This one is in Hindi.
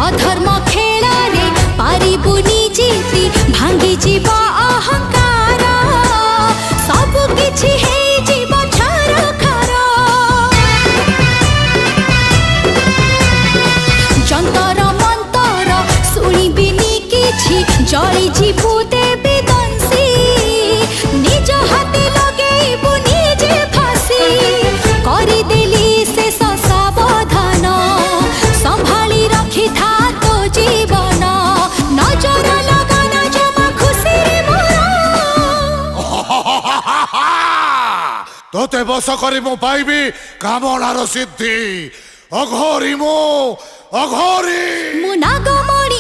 अधर्म खेलारे पारिबुनी जीति भांगी जीव अहंकार सब किछि हे जीव छारखार जंतर मंतर शुणिबिनी किछि जळी जीवु देवी दंसी निज हाथे लगेबु निजे फांसी करिदेली से सावधान संभाली रखी था तो जीवन नजर लगाना जमा खुशी रे तोते बस करी मु पाइबी कामनार सिद्धि अघोरी मु अघोरी नागमणि